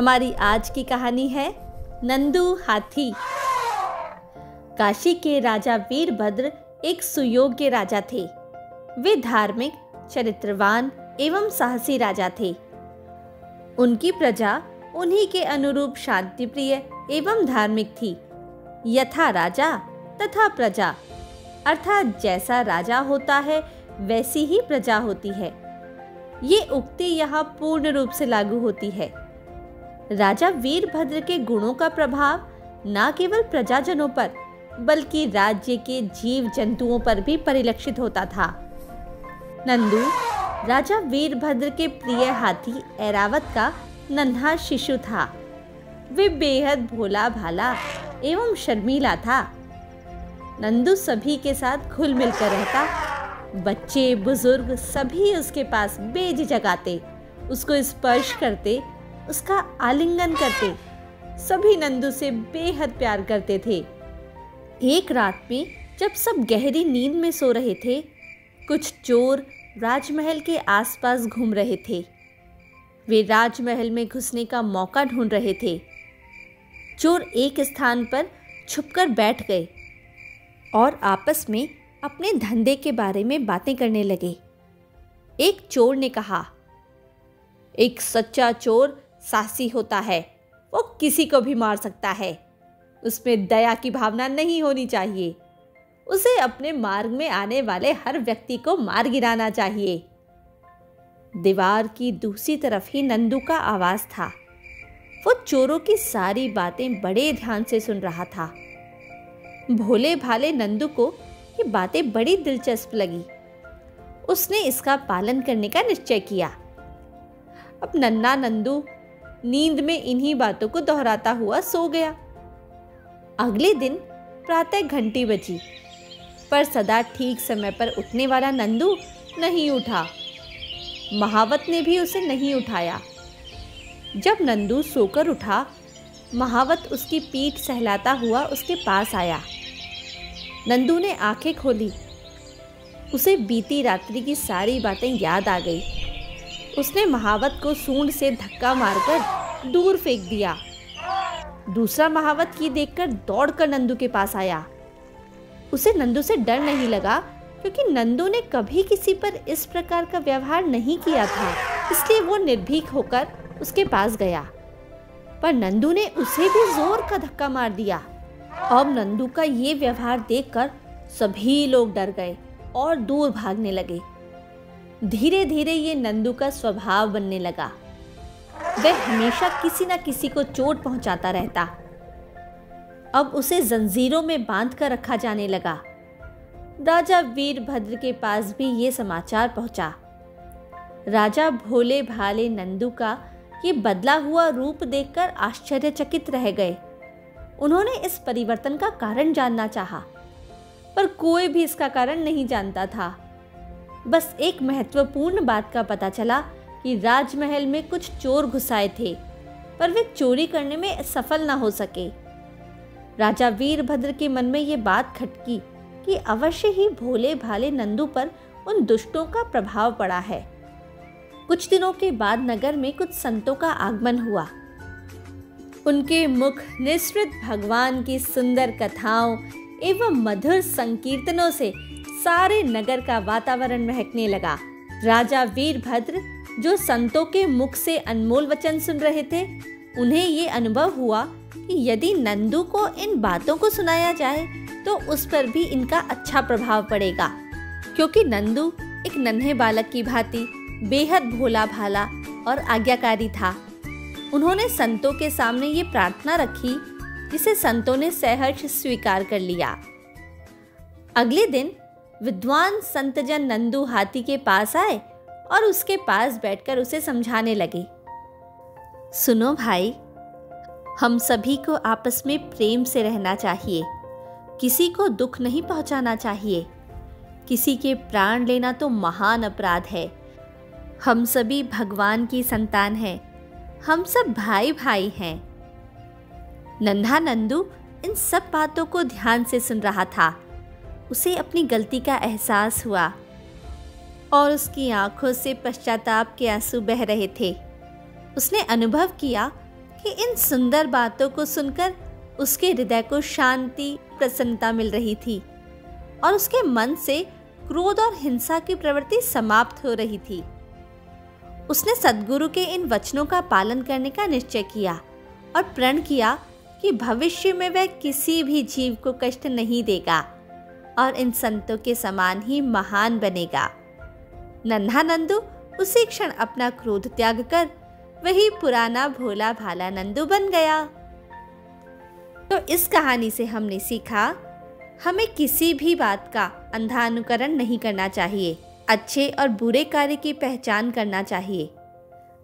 हमारी आज की कहानी है नंदू हाथी। काशी के राजा वीरभद्र एक सुयोग्य राजा थे। वे धार्मिक, चरित्रवान एवं साहसी राजा थे। उनकी प्रजा उन्हीं के अनुरूप शांतिप्रिय एवं धार्मिक थी। यथा राजा तथा प्रजा, अर्थात जैसा राजा होता है वैसी ही प्रजा होती है। ये उक्ति यहाँ पूर्ण रूप से लागू होती है। राजा वीरभद्र के गुणों का प्रभाव न केवल प्रजाजनों पर बल्कि राज्य के जीव जंतुओं पर भी परिलक्षित होता था। नंदू राजा वीरभद्र के प्रिय हाथी ऐरावत का नन्हा शिशु था। वे बेहद भोला भाला एवं शर्मीला था। नंदू सभी के साथ घुल मिल कर रहता। बच्चे बुजुर्ग सभी उसके पास बेझिझक आते, उसको स्पर्श करते, उसका आलिंगन करते। सभी नंदू से बेहद प्यार करते थे। एक रात में जब सब गहरी नींद में सो रहे थे, कुछ चोर राजमहल के आसपास घूम रहे थे। वे राजमहल में घुसने का मौका ढूंढ रहे थे। चोर एक स्थान पर छुपकर बैठ गए और आपस में अपने धंधे के बारे में बातें करने लगे। एक चोर ने कहा, एक सच्चा चोर साहसी होता है, वो किसी को भी मार सकता है। उसमें दया की भावना नहीं होनी चाहिए। उसे अपने मार्ग में आने वाले हर व्यक्ति को मार गिराना चाहिए। दीवार की दूसरी तरफ ही नंदू का आवाज था। वो चोरों की सारी बातें बड़े ध्यान से सुन रहा था। भोले भाले नंदू को ये बातें बड़ी दिलचस्प लगी। उसने इसका पालन करने का निश्चय किया। अब नन्हा नंदू नींद में इन्हीं बातों को दोहराता हुआ सो गया। अगले दिन प्रातः घंटी बजी, पर सदा ठीक समय पर उठने वाला नंदू नहीं उठा। महावत ने भी उसे नहीं उठाया। जब नंदू सोकर उठा, महावत उसकी पीठ सहलाता हुआ उसके पास आया। नंदू ने आंखें खोली। उसे बीती रात्रि की सारी बातें याद आ गई। उसने महावत को सूंड से धक्का मारकर दूर फेंक दिया। दूसरा महावत ये देखकर दौड़कर नंदू के पास आया। उसे नंदू से डर नहीं लगा, क्योंकि नंदू ने कभी किसी पर इस प्रकार का व्यवहार नहीं किया था। इसलिए वो निर्भीक होकर उसके पास गया, पर नंदू ने उसे भी जोर का धक्का मार दिया। अब नंदू का ये व्यवहार देखकर सभी लोग डर गए और दूर भागने लगे। धीरे धीरे ये नंदू का स्वभाव बनने लगा। वह हमेशा किसी न किसी को चोट पहुंचाता रहता। अब उसे जंजीरों में बांध कर रखा जाने लगा। राजा वीरभद्र के पास भी ये समाचार पहुंचा। राजा भोले भाले नंदू का ये बदला हुआ रूप देखकर आश्चर्यचकित रह गए। उन्होंने इस परिवर्तन का कारण जानना चाहा, पर कोई भी इसका कारण नहीं जानता था। बस एक महत्वपूर्ण बात का पता चला कि राजमहल में कुछ चोर घुस आए थे, पर वे चोरी करने में सफल न हो सके। राजा वीरभद्र के मन में ये बात खटकी कि अवश्य ही भोले भाले नंदू पर उन दुष्टों का प्रभाव पड़ा है। कुछ दिनों के बाद नगर में कुछ संतों का आगमन हुआ। उनके मुख निःसृत भगवान की सुंदर कथाओं एवं मधुर संकीर्तनों से सारे नगर का वातावरण महकने लगा। राजा वीरभद्र जो संतों के मुख से अनमोल वचन सुन रहे थे, उन्हें ये अनुभव हुआ कि यदि नंदू को इन बातों को सुनाया जाए तो उस पर भी इनका अच्छा प्रभाव पड़ेगा, क्योंकि नंदू एक नन्हे बालक की भांति बेहद भोला भाला और आज्ञाकारी था। उन्होंने संतों के सामने ये प्रार्थना रखी, जिसे संतों ने सहर्ष स्वीकार कर लिया। अगले दिन विद्वान संतजन नंदू हाथी के पास आए और उसके पास बैठकर उसे समझाने लगे। सुनो भाई, हम सभी को आपस में प्रेम से रहना चाहिए। किसी को दुख नहीं पहुंचाना चाहिए। किसी के प्राण लेना तो महान अपराध है। हम सभी भगवान की संतान हैं। हम सब भाई भाई हैं। नन्हा नंदू इन सब बातों को ध्यान से सुन रहा था। उसे अपनी गलती का एहसास हुआ और उसकी आंखों से पश्चाताप के आंसू बह रहे थे। उसने अनुभव किया कि इन सुंदर बातों को सुनकर उसके हृदय को शांति, प्रसन्नता मिल रही थी और उसके मन से क्रोध और हिंसा की प्रवृत्ति समाप्त हो रही थी। उसने सद्गुरु के इन वचनों का पालन करने का निश्चय किया और प्रण किया कि भविष्य में वह किसी भी जीव को कष्ट नहीं देगा और इन संतों के समान ही महान बनेगा। नन्हा नंदू उसी क्षण अपना क्रोध त्याग कर वही पुराना भोला भाला नंदू बन गया। तो इस कहानी से हमने सीखा, हमें किसी भी बात का अंधा अनुकरण नहीं करना चाहिए। अच्छे और बुरे कार्य की पहचान करना चाहिए।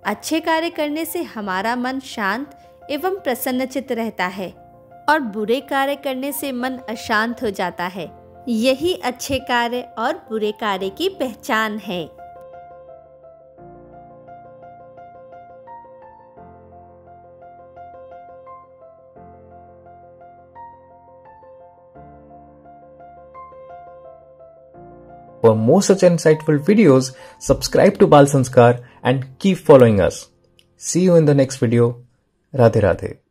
अच्छे कार्य करने से हमारा मन शांत एवं प्रसन्नचित्त रहता है और बुरे कार्य करने से मन अशांत हो जाता है। यही अच्छे कार्य और बुरे कार्य की पहचान है। For more such insightful videos, subscribe to Bal Sanskar and keep following us. See you in the next video. Radhe Radhe.